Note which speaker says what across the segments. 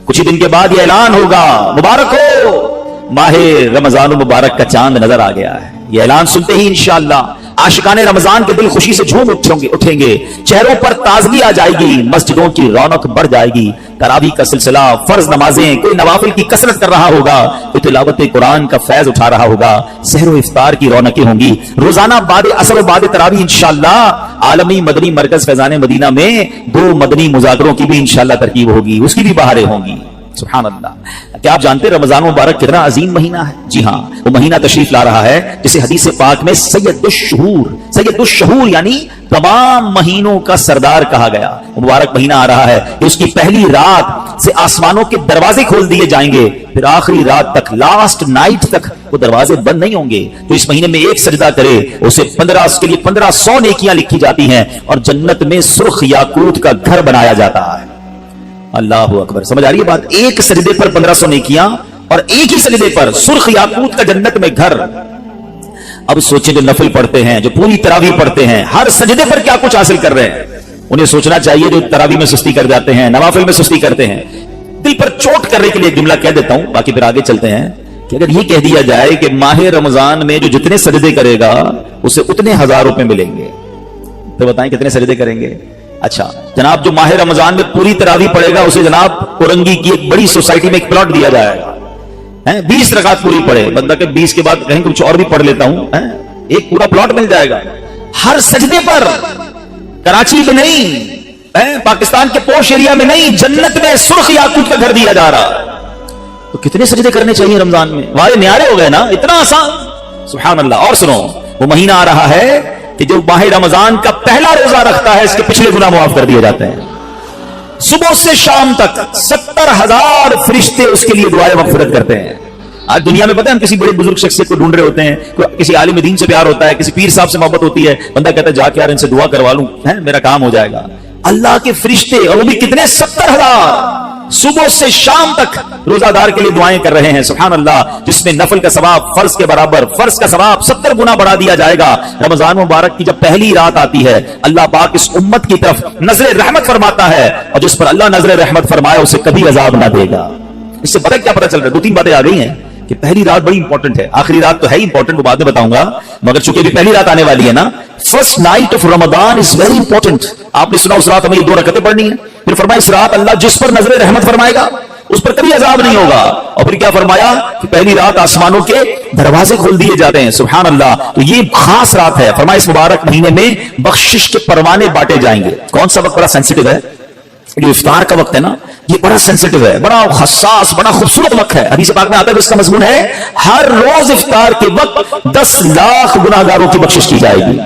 Speaker 1: कुछ ही दिन के बाद ये ऐलान होगा, मुबारक हो, माहे रमजान मुबारक का चांद नजर आ गया है। ये ऐलान सुनते ही इंशाअल्लाह आशिकाने रमजान के दिल खुशी से झूम उठेंगे, चेहरों पर ताजगी आ जाएगी, मस्जिदों की रौनक बढ़ जाएगी। तरावी का सिलसिला, फर्ज नमाजें, कोई नवाफिल की कसरत कर रहा होगा, कोई तिलावत कुरान का फैज उठा रहा होगा, सहरो इफ्तार की रौनकें होंगी। रोजाना बाद असर और बाद तरावी इंशाअल्लाह आलमी मदनी मरकज फैजान मदीना में 2 मदनी मुजाकरों की भी इंशाअल्लाह तरकीब होगी, उसकी भी बहारें होंगी। सुभान अल्लाह। क्या आप जानते हैं रमजान मुबारक कितना अजीम महीना है? जी हाँ, वो महीना तशरीफ ला रहा है जिसे हदीस पाक में सैयदुश्शहूर यानी तमाम महीनों का सरदार कहा गया। मुबारक महीना आ रहा है कि उसकी पहली रात से आसमानों के दरवाजे खोल दिए जाएंगे, फिर आखिरी रात तक, लास्ट नाइट तक वो दरवाजे बंद नहीं होंगे। तो इस महीने में एक सजदा करे उसे 1500 नेकियां लिखी जाती हैं और जन्नत में सुर्ख याकूत का घर बनाया जाता है। अल्लाह अकबर। समझ आ रही है बात? एक सजदे पर 1500 नेकियां और एक ही सजदे पर सुर्ख याकूत का जन्नत में घर। अब सोचें जो नफल पढ़ते हैं, जो पूरी तरावी पढ़ते हैं, हर सजदे पर क्या कुछ हासिल कर रहे हैं। उन्हें सोचना चाहिए जो तरावी में सुस्ती कर जाते हैं, नवाफिल में सुस्ती करते हैं। दिल पर चोट करने के लिए एक जुमला कह देता हूं, बाकी फिर आगे चलते हैं कि अगर ये कह दिया जाए कि माह रमजान में जो जितने सजदे करेगा उसे उतने 1000 रुपए मिलेंगे, तो बताएं कितने सजदे करेंगे? अच्छा जनाब, जो माह रमजान में पूरी तरावी पड़ेगा उसे जनाब औरंगी की एक बड़ी सोसाइटी में एक प्लॉट दिया जाएगा, 20 रकात पूरी पढ़े, बंदा के 20 के बाद कहीं कुछ और भी पढ़ लेता हूं, एक पूरा प्लॉट मिल जाएगा हर सजदे पर। कराची में नहीं, पाकिस्तान के पोश एरिया में नहीं, जन्नत में सुर्ख याकूत का घर दिया जा रहा। तो कितने सजदे करने चाहिए रमजान में? वारे न्यारे हो गए ना, इतना आसान। सुभान अल्लाह। और सुनो, वो महीना आ रहा है कि जो माह रमजान का पहला रोजा रखता है इसके पिछले गुनाह माफ कर दिए जाते हैं। सुबह से शाम तक 70,000 फरिश्ते उसके लिए दुआए मगफिरत करते हैं। आज दुनिया में पता है हम किसी बड़े बुजुर्ग शख्सियत को ढूंढ रहे होते हैं, किसी आलिम दीन से प्यार होता है, किसी पीर साहब से मोहब्बत होती है, बंदा कहता है जाके यार इनसे दुआ करवा लूं, मेरा काम हो जाएगा। अल्लाह के फरिश्ते, और वो भी कितने, 70,000 सुबह से शाम तक रोजादार के लिए दुआएं कर रहे हैं। सुभान अल्लाह। जिसमें नफल का सवाब फर्ज के बराबर, फर्ज का सवाब 70 गुना बढ़ा दिया जाएगा। रमजान मुबारक की जब पहली रात आती है, अल्लाह पाक इस उम्मत की तरफ नजर रहमत फरमाता है, और जिस पर अल्लाह नजर रहमत फरमाए उसे कभी अजाब ना देगा। इससे पता क्या पता चल रहा है? 2-3 बातें आ गई हैं कि पहली रात बड़ी इंपॉर्टेंट है, आखिरी रात तो है इंपॉर्टेंट, वो बाद में बताऊंगा, मगर चूंकि अभी पहली रात आने वाली है ना, first night of Ramzan is very important. आपने सुना उस रात हमें 2 रकअतें पढ़नी है, फिर फरमाया इस रात अल्लाह जिस पर नजर रहमत फरमाएगा उस पर कभी अजाब नहीं होगा। और फिर क्या फरमाया कि पहली रात आसमानों के दरवाजे खोल दिए जाते हैं। सुभान अल्लाह। तो ये खास रात है। फरमाया इस मुबारक महीने में बख्शिश के परवाने बांटे जाएंगे। कौन सा वक्त बड़ा सेंसिटिव है? जो इफ्तार का वक्त है ना, ये बड़ा सेंसिटिव है, बड़ा हसास, बड़ा खूबसूरत वक्त है। हदीस पाक में आता है, इसका मजमून है हर रोज इफ्तार के वक्त 10 लाख गुनाहगारों की बख्शिश की जाएगी।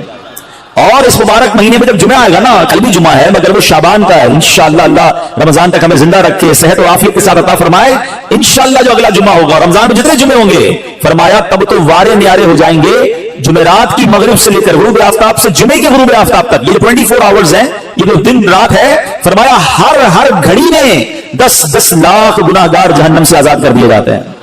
Speaker 1: और इस मुबारक महीने में जब जुमा आएगा ना, कल भी जुमा है मगर वो शाबान का है, इंशाअल्लाह अल्लाह रमजान तक हमें जिंदा रखे, सेहत और आफियत के साथ अता फरमाए। इंशाअल्लाह जो अगला जुमा होगा, रमजान में जितने जुमे होंगे, फरमाया तब तो वारे न्यारे हो जाएंगे जुमेरात की मगरिब से लेकर गुरूब आफ्ताब से जुमे के गुरूब आफ्ताब तक। ये 24 आवर्स हैं, ये जो दिन रात है, फरमाया हर घड़ी में 10-10 लाख गुनाहगार जहन्नम से आजाद कर दिए जाते हैं।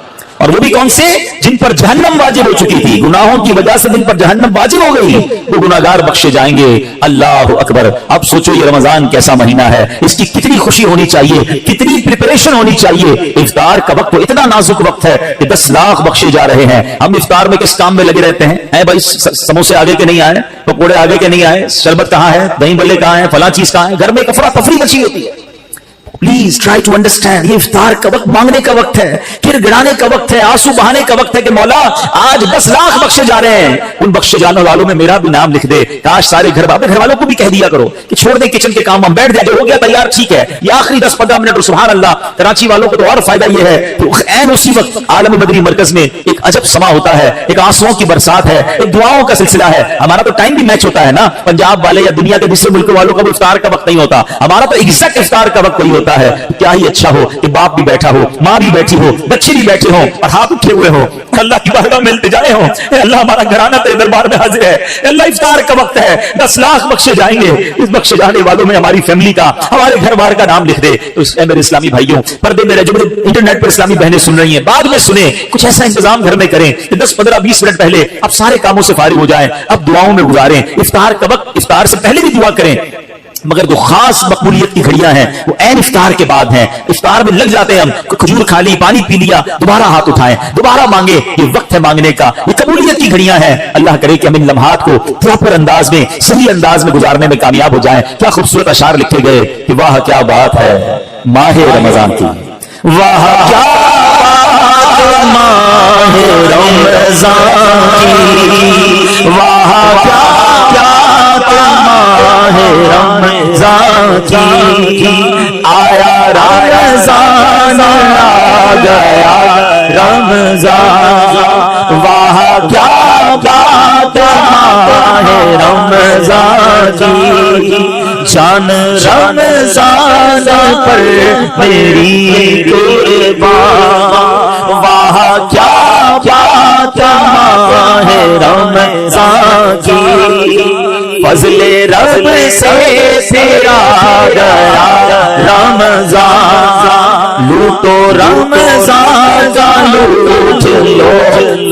Speaker 1: और वो भी कौन से? जिन पर जहन्नम वाजिब हो चुकी थी, गुनाहों की वजह से जिन पर जहन्नम वाजिब हो गई, वो गुनाहगार बख्शे जाएंगे। अल्लाह अकबर। अब सोचो ये रमजान कैसा महीना है, इसकी कितनी खुशी होनी चाहिए, कितनी प्रिपरेशन होनी चाहिए। इफ्तार का वक्त तो इतना नाजुक वक्त है कि 10 लाख बख्शे जा रहे हैं। हम इफ्तार में किस काम में लगे रहते हैं? भाई समोसे आगे के नहीं आए, पकौड़े आगे के नहीं आए, शरबत कहाँ है, दही बल्ले कहाँ है, फला चीज कहाँ है, घर में एक अफरा तफरी मची होती है। प्लीज ट्राई टू अंडरस्टैंड, ये इफ्तार का वक्त मांगने का वक्त है, फिर गिराने का वक्त है, आंसू बहाने का वक्त है कि मौला आज 10 लाख बख्शे जा रहे हैं, उन बख्शे जाने वालों में मेरा भी नाम लिख दे। काश सारे घर वालों को भी कह दिया करो कि छोड़ दे किचन के काम, हम बैठ जाए, जो हो गया तैयार ठीक है, ये आखिरी 10-15 मिनट। और सुभान अल्लाह, कराची वालों को तो और फायदा ये है कि ऐन उसी वक्त आलम बदरी मरकज में एक अजब समा होता है, एक आंसुओं की बरसात है, एक दुआओं का सिलसिला है। हमारा तो टाइम भी मैच होता है ना, पंजाब वाले या दुनिया के दूसरे मुल्क वालों का इफ्तार का वक्त नहीं होता, हमारा तो एग्जैक्ट इफ्तार का वक्त वही होता है। क्या ही अच्छा हो कि बाप भी बैठा हो, माँ भी बैठी हो, बच्चे भी बैठे हो और हाथ उठे हुए हो, अल्लाह की बारगाह में इल्तिजाए हो, अल्लाह हमारा घराना तेरे दरबार में हाजिर है, अल्लाह इफ्तार का वक्त है, 10 लाख बख्शे जाएंगे, इस बख्शे जाने वालों में हमारी फैमिली का, हमारे घर बार का नाम लिख दे। तो मेरे इस्लामी भाइयों, पर्दे में जो इंटरनेट पर इस्लामी बहनें सुन रही हैं, बाद में सुने, कुछ ऐसा इंतजाम घर में करें कि 10-15-20 मिनट पहले अब सारे कामों से फारिग हो जाएं, अब दुआओं में गुजारें। इफ्तार का वक्त, इफ्तार से पहले भी दुआ करें। مگر جو خاص مقبولیت کی گھڑیاں ہیں وہ عین افطار کے بعد ہیں. افطار میں لگ جاتے ہیں ہم, کھجور کھا لی, پانی پی لیا, دوبارہ ہاتھ اٹھائیں, دوبارہ مانگے. یہ وقت ہے مانگنے کا, یہ قبولیت کی گھڑیاں ہیں. اللہ کرے کہ ہم ان لمحات کو پراپر انداز میں, صحیح انداز میں گزارنے میں کامیاب ہو جائیں. کیا خوبصورت اشعار لکھے گئے کہ واہ کیا بات ہے ماہ رمضان کی, واہ کیا ماہ رمضان کی, واہ کیا ماہ رمضان کی, آیا رمضان آ گیا رمضان, واہ کیا بات ماہ رمضان کی, جان رمضان پر میری قربان, واہ کیا بات ماہ رمضان کی, فضل رب سے تیرا گیا رمضان, لوٹو رمضان کا لوٹ لو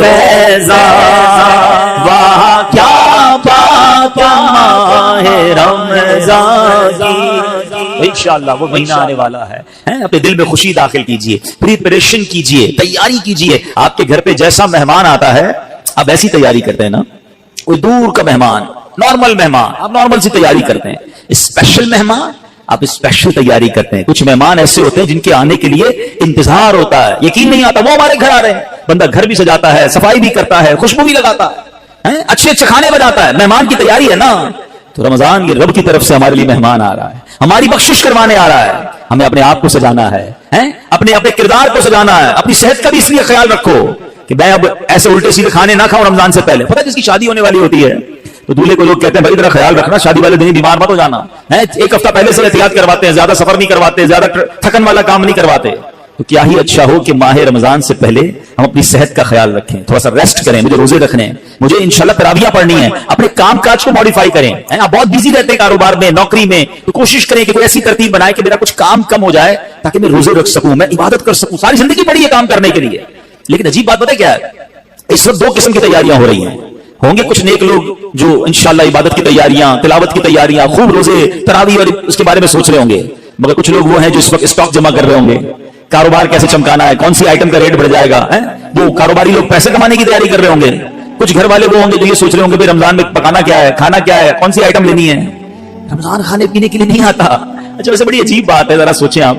Speaker 1: فیضان, واہ کیا بات ماہ رمضان کی. انشاءاللہ وہ مہینہ آنے والا ہے, اپنے دل میں خوشی داخل کیجئے, پریپریشن کیجئے, تیاری کیجئے. آپ کے گھر پہ جیسا مہمان آتا ہے آپ ایسی تیاری کرتے ہیں نا, کوئی دور کا مہمان, نارمل مہمان آپ نارمل سی تیاری کرتے ہیں, اسپیشل مہمان آپ اسپیشل تیاری کرتے ہیں. کچھ مہمان ایسے ہوتے ہیں جن کے آنے کے لیے انتظار ہوتا ہے, یقین نہیں آتا وہ ہمارے گھر آ رہے ہیں. بندہ گھر بھی سجاتا ہے, صفائی بھی کرتا ہے, خوشبو بھی لگاتا ہے, اچھے اچھے کھانے بناتا ہے. مہمان کی تیاری ہے نا. تو رمضان یہ رب کی طرف سے ہمارے لیے مہمان آ رہا ہے, ہماری بخشش کروانے آ رہا ہے. ہمیں اپنے آپ کو سجانا ہے, اپنے اپنے کردار کو سجانا ہے. اپنی صحت کا بھی اس لیے خیال رکھو کہ میں اب ایسے الٹے سیدھے کھانے نہ کھاؤں رمضان سے پہلے. پتہ ہے جس کی شادی ہونے والی ہوتی ہے تو دولہے کو لوگ کہتے ہیں بھائی ذرا خیال رکھنا, شادی والے دن بیمار مت ہو جانا. ایک ہفتہ پہلے سے احتیاط کرواتے ہیں, زیادہ سفر نہیں کرواتے, زیادہ تھکن والا کام نہیں کرواتے. تو کیا ہی اچھا ہو کہ ماہ رمضان سے پہلے ہم اپنی صحت کا خیال رکھیں, تھوڑا سا ریسٹ کریں. مجھے روزے رکھنے ہیں, مجھے انشاءاللہ تراویح پڑھنی ہے, اپنے کام کاج کو ماڈیفائی کریں. آپ بہت بزی رہتے ہیں کاروبار میں, نوکری میں, تو کوشش کریں کہ کوئی ایسی ترتیب بنائے کہ میرا کچھ کام کم ہو جائے تاکہ میں روزے رکھ سکوں, میں عبادت کر سکوں. ساری زندگی پڑی ہے کام کرنے کے لیے. لیکن عجیب بات پتہ کیا ہے, اس وقت دو قسم کی تیاریاں ہو رہی ہیں. ہوں گے کچھ نیک لوگ جو انشاءاللہ عبادت کی تیاریاں, تلاوت کی تیاریاں, خوب روزے تراویح اور اس کے بارے میں سوچ رہے ہوں گے. مگر کچھ لوگ وہ ہیں جو اس وقت اسٹاک جمع کر رہے ہوں گے, کاروبار کیسے چمکانا ہے, کون سی آئٹم کا ریٹ بڑھ جائے گا. وہ کاروباری لوگ پیسے کمانے کی تیاری کر رہے ہوں گے. کچھ گھر والے وہ ہوں گے جو یہ سوچ رہے ہوں گے رمضان میں پکانا کیا ہے, کھانا کیا ہے, کون سی آئٹم لینی ہے. رمضان کھانے پینے کے لیے نہیں آتا. اچھا ویسے بڑی عجیب بات ہے, ذرا سوچیں آپ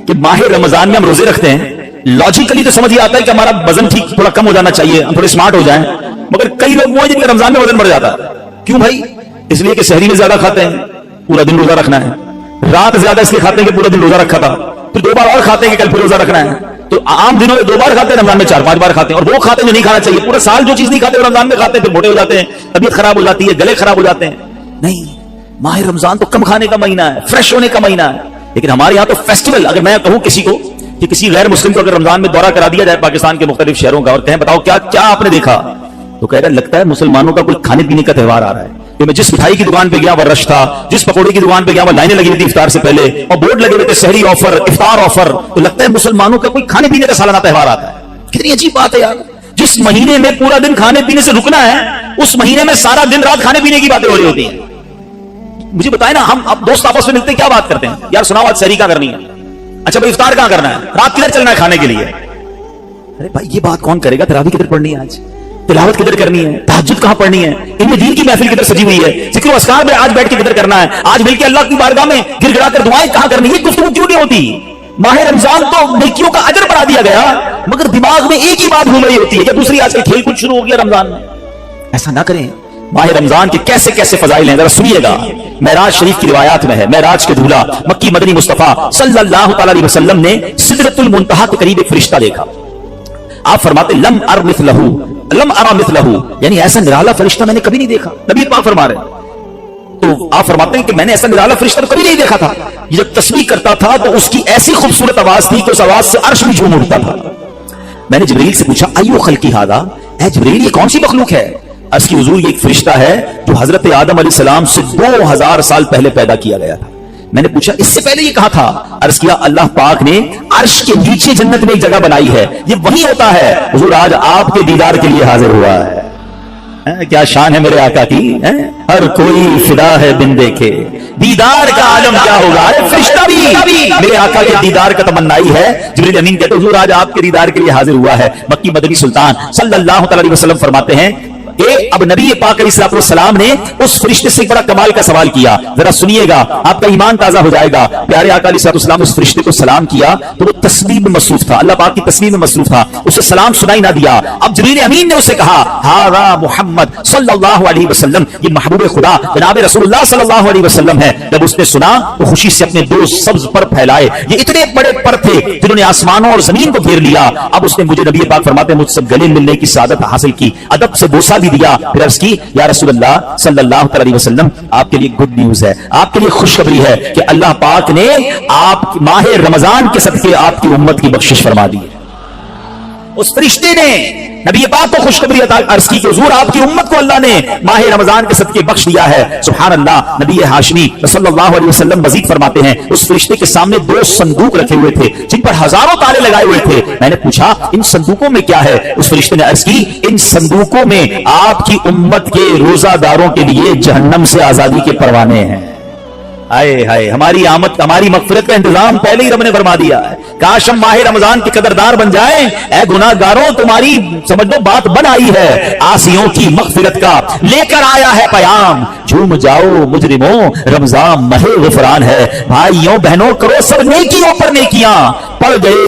Speaker 1: کہ ماہ رمضان میں ہم روزے رکھتے ہیں, لاجیکلی تو سمجھ ہی آتا ہے کہ ہمارا وزن ٹھیک تھوڑا کم ہو جانا چاہیے, ہم تھوڑے اسمارٹ ہو جائیں. مگر کئی لوگ وہ ہیں جن کے رمضان میں وزن بڑھ جاتا ہے. کیوں بھائی؟ اس لیے کہ سحری میں زیادہ کھاتے ہیں, پورا دن روزہ رکھنا ہے. رات زیادہ اس لیے کھاتے ہیں کہ پورا دن روزہ رکھا تھا, پھر 2 بار اور کھاتے ہیں کہ کل پھر روزہ رکھنا ہے. تو عام دنوں میں 2 بار کھاتے ہیں, رمضان میں 4-5 بار کھاتے ہیں. اور وہ کھاتے ہیں جو نہیں کھانا چاہیے. پورا سال جو چیز نہیں کھاتے رمضان میں کھاتے ہیں, پھر موٹے ہو جاتے ہیں, طبیعت خراب ہو جاتی ہے, گلے خراب ہو جاتے ہیں. نہیں, ماہ رمضان تو کم کھانے کا مہینہ ہے, فریش ہونے کا مہینہ ہے. لیکن ہمارے یہاں تو فیسٹیول, اگر میں کہوں کسی کو کہ کسی غیر مسلم کو اگر رمضان میں دورہ کرا دیا جائے پاکستان کے مختلف شہروں کا اور کہیں بتاؤ کیا کیا آپ نے دیکھا, تو کہہ رہا لگتا ہے مسلمانوں کا کوئی کھانے پینے کا تہوار آ رہا ہے. کہ میں جس مٹھائی کی دکان پہ گیا وہ رش تھا, جس پکوڑے کی دکان پہ گیا وہ لائنیں لگی ہوئی تھی افطار سے پہلے, اور بورڈ لگے ہوئے تھے سحری آفر, افطار آفر. تو لگتا ہے مسلمانوں کا کوئی کھانے پینے کا سالانہ تہوار آتا ہے. کتنی عجیب بات ہے یار, جس مہینے میں پورا دن کھانے پینے سے رکنا ہے اس مہینے میں سارا دن رات کھانے پینے کی باتیں ہو رہی ہوتی ہیں. مجھے بتائیں نا, ہم اب دوست آپس میں ملتے ہیں کیا بات کرتے ہیں, یار سناؤ آج سحری کہاں کرنی ہے, اچھا بھائی افطار کہاں کرنا ہے, رات کدھر چلنا ہے کھانے کے لیے. ارے بھائی یہ بات کون کرے گا, تراویح کدھر پڑھنی ہے, آج تلاوت کدھر کرنی ہے, تہجد کہاں پڑھنی ہے, ان میں دین کی محفل کدھر سجی ہوئی ہے, ذکر و اذکار میں آج بیٹھ کے کدھر کرنا ہے, آج مل کے اللہ کی بارگاہ میں گر گڑا کر دعائیں کہاں کرنی ہے. یہ گفتگو کیوں نہیں ہوتی؟ ماہ رمضان تو نیکیوں کا اجر بڑھا دیا گیا, مگر دماغ میں ایک ہی بات گھوم رہی ہوتی ہے کہ دوسری آج کل کھیل کود شروع ہو گیا رمضان میں. ایسا نہ کریں. ماہ رمضان کے کیسے کیسے فضائل ہیں ذرا سنیے گا. معراج شریف کی روایات میں ہے, معراج کے دھولا مکی مدنی مصطفیٰ صلی اللہ تعالی علیہ وسلم نے سدرۃ المنتہا کے قریب ایک فرشتہ دیکھا. آپ فرماتے لم ار مثلہ, لم ارا مثلہ, یعنی ایسا نرالا فرشتہ میں نے کبھی نہیں دیکھا. نبی پاک فرما رہے ہیں, تو آپ فرماتے ہیں کہ میں نے ایسا نرالا فرشتہ کبھی نہیں دیکھا تھا. یہ جب تسبیح کرتا تھا تو اس کی ایسی خوبصورت آواز تھی کہ اس آواز سے عرش بھی جھوم اٹھتا تھا. میں نے جبریل سے پوچھا ایو خلقی ھذا, اے جبریل یہ کون سی مخلوق ہے؟ عرض کی حضور یہ ایک فرشتہ ہے جو حضرت آدم علیہ السلام سے 2000 سال پہلے پیدا کیا گیا تھا. میں نے پوچھا اس سے پہلے یہ کہا تھا؟ عرض کیا اللہ پاک نے عرش کے نیچے جنت میں ایک جگہ بنائی ہے, یہ وہی ہوتا ہے. حضور آج آپ کے دیدار کے لیے حاضر ہوا ہے. क्या शान है मेरे आका की, हर कोई फिदा है बिन देखे, दीदार का आलम क्या होगा। अरे फरिश्ता भी मेरे आका के दीदार का तमन्नाई है। जिब्रील अमीन कहते हुजूर आज आपके दीदार के लिए हाजिर हुआ है। मक्की मदनी सुल्तान सल्लल्लाहु अलैहि वसल्लम फरमाते हैं अब नबी पाक अलैहिस्सलाम ने उस फरिश्ते से बड़ा कमाल का सवाल किया, जरा सुनिएगा, आपका ईमान ताजा हो जाएगा। प्यारे आका अलैहिस्सलाम उस फरिश्ते को सलाम किया तो वो तस्बीह में मसरूफ था, अल्लाह पाक की तस्बीह में मसरूफ था, उसे सलाम सुनाई ना दिया। अब जिब्रील अमीन ने उसे कहा हारा मुहम्मद सल्लल्लाहु अलैहि वसल्लम, ये महबूब खुदा जनाब रसूलुल्लाह सल्लल्लाहु अलैहि वसल्लम है। जब उसने सुना तो खुशी से अपने दो सब्ज पर फैलाए, ये इतने बड़े पर थे जिन्होंने आसमानों और जमीन को घेर लिया। अब उसने मुझे नबी पाक फरमाते मुझसे गले मिलने की सादत हासिल की, अदब से बोसा भी दिया, फिर अर्ज़ की या रसूलल्लाह सल्लल्लाहु अलैहि वसल्लम आपके लिए गुड न्यूज़ है, आपके लिए खुशखबरी है कि अल्लाह पाक ने आप माह रमजान के सदके आपकी उम्मत की बख्शिश फरमा दी है। उस फरिश्ते ने नबी पाक को खुशखबरी अर्ज की कि हुजूर आपकी उम्मत को अल्लाह ने माह रमजान के सदके बख्श दिया है। सुभान अल्लाह। नबी हाशमी सल्लल्लाहु अलैहि वसल्लम मजीद फरमाते हैं उस फरिश्ते के सामने दो संदूक रखे हुए थे जिन पर हजारों ताले लगाए हुए थे। मैंने पूछा इन संदूकों में क्या है? उस फरिश्ते ने अर्ज की इन संदूकों में आपकी उम्मत के रोजादारों के लिए जहन्नम से आजादी के परवाने हैं। हाय हाय, हमारी आमद हमारी मगफिरत का इंतजाम पहले ही रब ने फरमा दिया है। काश हम माह रमजान के कदरदार बन जाएं। ऐ गुनाहगारों तुम्हारी समझ लो बात बन आई है, आसियों की मगफिरत का लेकर आया है पयाम। झूम जाओ मुजरिमों रमजान महे गुफरान है, भाइयों बहनों करो सब नेकियों पर नेकियां, पड़ गए